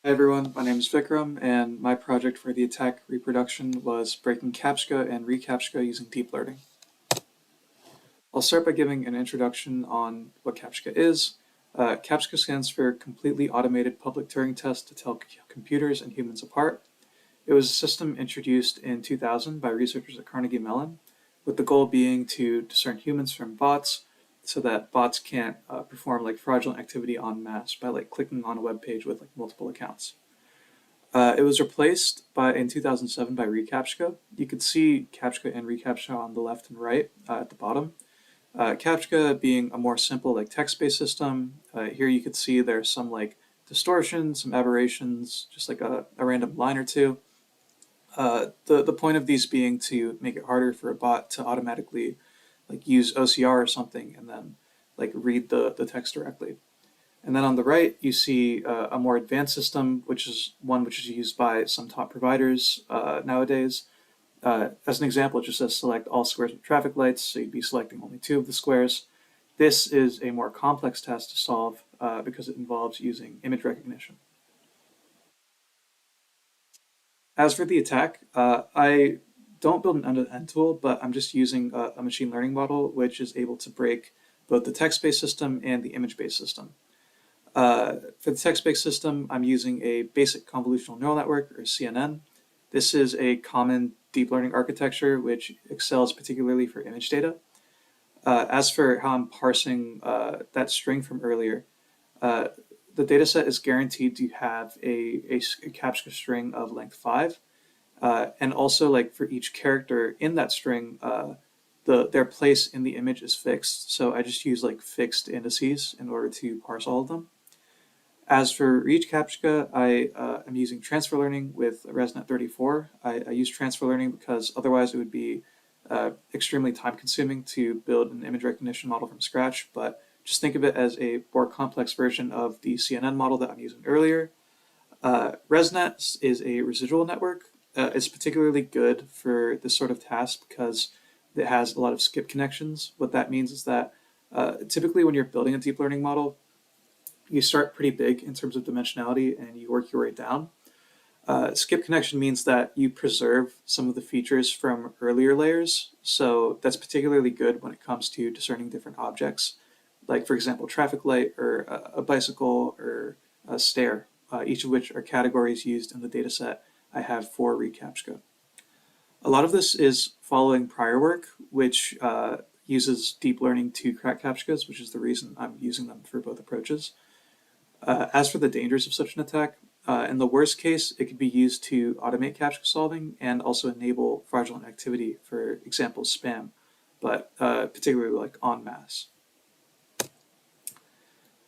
Hi everyone, my name is Vikram, and my project for the attack reproduction was breaking CAPTCHA and reCAPTCHA using deep learning. I'll start by giving an introduction on what CAPTCHA is. CAPTCHA stands for Completely Automated Public Turing Test to Tell Computers and Humans Apart. It was a system introduced in 2000 by researchers at Carnegie Mellon, with the goal being to discern humans from bots so that bots can't perform like fraudulent activity en masse by like clicking on a web page with like multiple accounts. It was replaced in 2007 by reCAPTCHA. You could see CAPTCHA and reCAPTCHA on the left and right at the bottom. CAPTCHA being a more simple like text-based system. Here you could see there's some like distortion, some aberrations, just like a random line or two. The point of these being to make it harder for a bot to automatically like use OCR or something and then like read the text directly. And then on the right, you see a more advanced system, which is one which is used by some top providers nowadays. As an example, it just says select all squares with traffic lights, so you'd be selecting only two of the squares. This is a more complex task to solve because it involves using image recognition. As for the attack, I don't build an end-to-end tool, but I'm just using a machine learning model which is able to break both the text-based system and the image-based system. For the text-based system, I'm using a basic convolutional neural network, or CNN. This is a common deep learning architecture which excels particularly for image data. As for how I'm parsing that string from earlier, uh, the dataset is guaranteed to have a CAPTCHA string of length 5. And also, like for each character in that string, their place in the image is fixed. So I just use like fixed indices in order to parse all of them. As for reCAPTCHA, I am using transfer learning with ResNet 34. I use transfer learning because otherwise it would be extremely time consuming to build an image recognition model from scratch. But just think of it as a more complex version of the CNN model that I'm using earlier. ResNet is a residual network. It's particularly good for this sort of task because it has a lot of skip connections. What that means is that typically when you're building a deep learning model, you start pretty big in terms of dimensionality and you work your way down. Skip connection means that you preserve some of the features from earlier layers. So that's particularly good when it comes to discerning different objects, like, for example, traffic light or a bicycle or a stair, each of which are categories used in the dataset I have for reCAPTCHA. A lot of this is following prior work, which uses deep learning to crack CAPTCHAs, which is the reason I'm using them for both approaches. As for the dangers of such an attack, in the worst case, it could be used to automate CAPTCHA solving and also enable fraudulent activity, for example, spam, but particularly like en masse.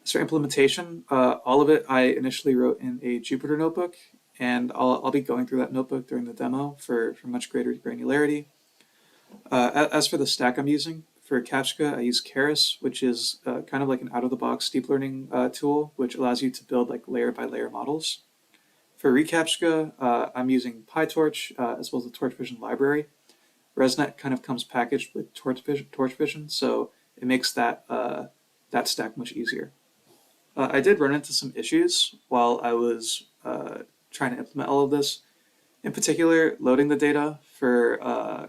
As for implementation, all of it I initially wrote in a Jupyter notebook, and I'll be going through that notebook during the demo for much greater granularity. As for the stack I'm using, for CAPTCHA, I use Keras, which is kind of like an out-of-the-box deep learning tool, which allows you to build like layer-by-layer models. For reCAPTCHA, I'm using PyTorch as well as the Torch Vision library. ResNet kind of comes packaged with Torch Vision, so it makes that stack much easier. I did run into some issues while I was trying to implement all of this. In particular, loading the data for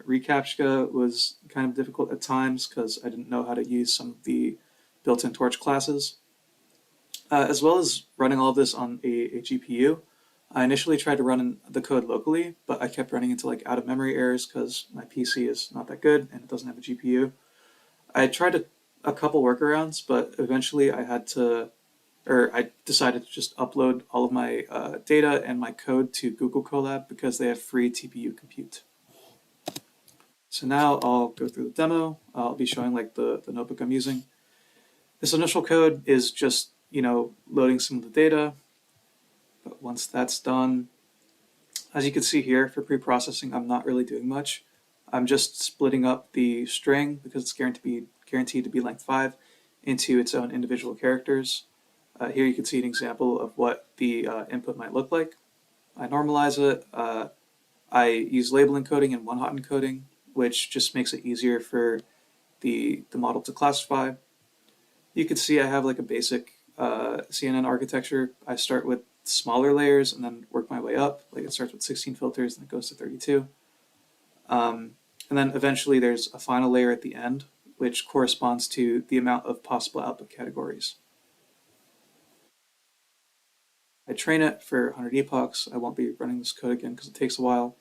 reCAPTCHA was kind of difficult at times because I didn't know how to use some of the built-in Torch classes, as well as running all of this on a GPU. I initially tried to run the code locally, but I kept running into like out-of-memory errors because my PC is not that good and it doesn't have a GPU. I tried a couple workarounds, but eventually I decided to just upload all of my data and my code to Google Colab because they have free TPU compute. So now I'll go through the demo. I'll be showing like the notebook I'm using. This initial code is just, loading some of the data. But once that's done, as you can see here, for pre-processing, I'm not really doing much. I'm just splitting up the string because it's guaranteed to be length 5 into its own individual characters. Here you can see an example of what the input might look like. I normalize it. I use label encoding and one-hot encoding, which just makes it easier for the model to classify. You can see I have like a basic CNN architecture. I start with smaller layers and then work my way up. Like it starts with 16 filters and it goes to 32. And then eventually there's a final layer at the end, which corresponds to the amount of possible output categories. I train it for 100 epochs. I won't be running this code again because it takes a while.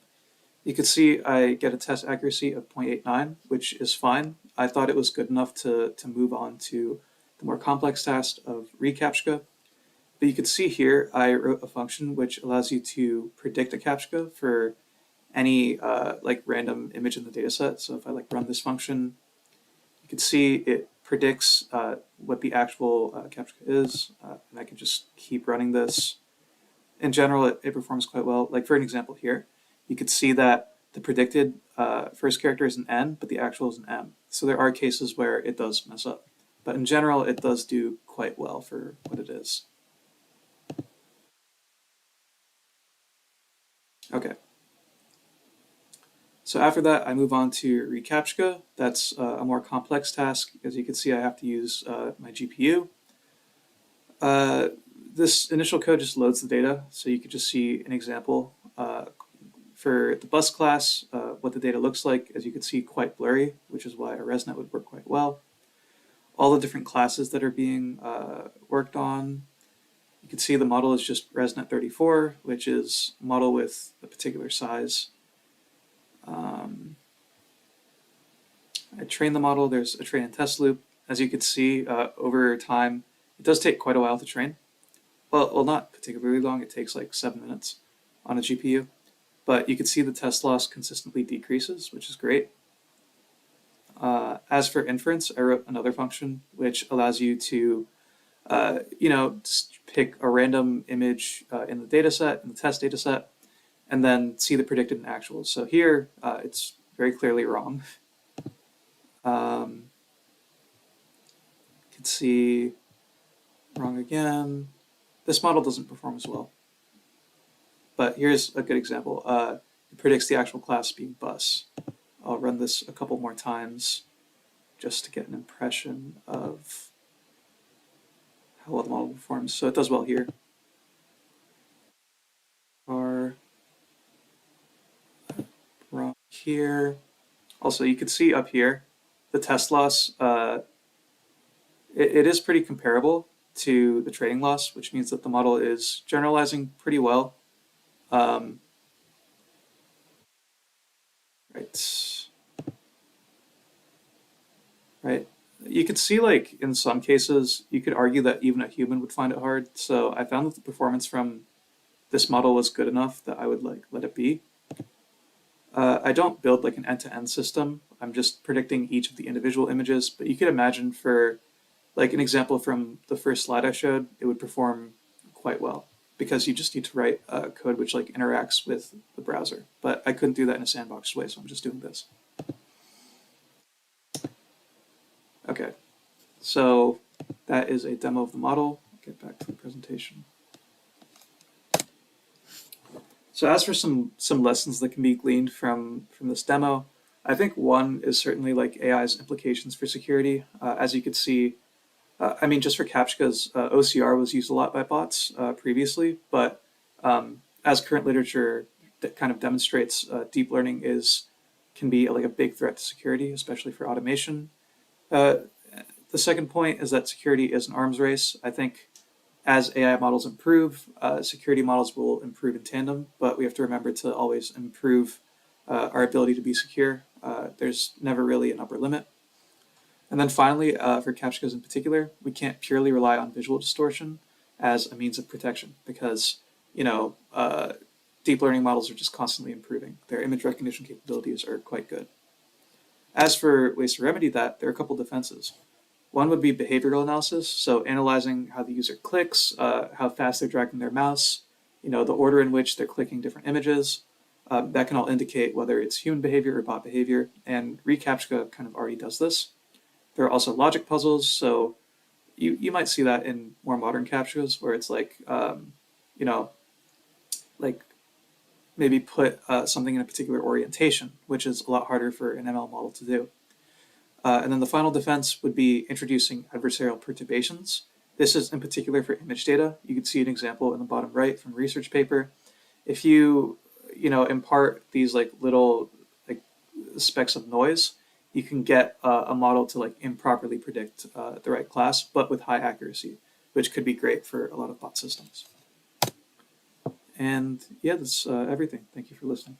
You can see I get a test accuracy of 0.89, which is fine. I thought it was good enough to move on to the more complex task of reCAPTCHA. But you can see here, I wrote a function which allows you to predict a CAPTCHA for any like random image in the dataset. So if I like run this function, you can see it predicts what the actual CAPTCHA is, and I can just keep running this. In general, it performs quite well. Like for an example here, you could see that the predicted first character is an N, but the actual is an M. So there are cases where it does mess up. But in general, it does do quite well for what it is. Okay. So after that, I move on to reCAPTCHA. That's a more complex task. As you can see, I have to use my GPU. This initial code just loads the data, so you can just see an example. For the bus class, what the data looks like, as you can see, quite blurry, which is why a ResNet would work quite well. All the different classes that are being worked on. You can see the model is just ResNet 34, which is a model with a particular size. I train the model. There's a train and test loop. As you can see, over time, it does take quite a while to train. Well, not particularly long. It takes like 7 minutes on a GPU. But you can see the test loss consistently decreases, which is great. As for inference, I wrote another function which allows you to, just pick a random image in the dataset, in the test dataset, and then see the predicted and actuals. So here, it's very clearly wrong. You can see wrong again. This model doesn't perform as well. But here's a good example. It predicts the actual class being bus. I'll run this a couple more times just to get an impression of how well the model performs. So it does well here. Are wrong here. Also, you can see up here the test loss. It is pretty comparable to the training loss, which means that the model is generalizing pretty well. Right. You could see, like, in some cases, you could argue that even a human would find it hard. So I found that the performance from this model was good enough that I would like let it be. I don't build like an end-to-end system. I'm just predicting each of the individual images, but you could imagine for like an example from the first slide I showed, it would perform quite well because you just need to write code which like interacts with the browser. But I couldn't do that in a sandboxed way, so I'm just doing this. Okay, so that is a demo of the model. I'll get back to the presentation. So as for some lessons that can be gleaned from this demo, I think one is certainly like AI's implications for security. As you could see, I mean, just for CAPTCHAs, OCR was used a lot by bots previously, but as current literature that kind of demonstrates, deep learning can be like a big threat to security, especially for automation. The second point is that security is an arms race. I think as AI models improve, security models will improve in tandem, but we have to remember to always improve our ability to be secure. There's never really an upper limit. And then finally, for CAPTCHAs in particular, we can't purely rely on visual distortion as a means of protection because, deep learning models are just constantly improving. Their image recognition capabilities are quite good. As for ways to remedy that, there are a couple defenses. One would be behavioral analysis, so analyzing how the user clicks, how fast they're dragging their mouse, the order in which they're clicking different images. That can all indicate whether it's human behavior or bot behavior, and reCAPTCHA kind of already does this. There are also logic puzzles, so you might see that in more modern CAPTCHAs where it's like, like maybe put something in a particular orientation, which is a lot harder for an ML model to do. And then the final defense would be introducing adversarial perturbations. This is in particular for image data. You can see an example in the bottom right from a research paper. If you, impart these like little like specks of noise, you can get a model to like improperly predict the right class, but with high accuracy, which could be great for a lot of bot systems. And yeah, that's everything. Thank you for listening.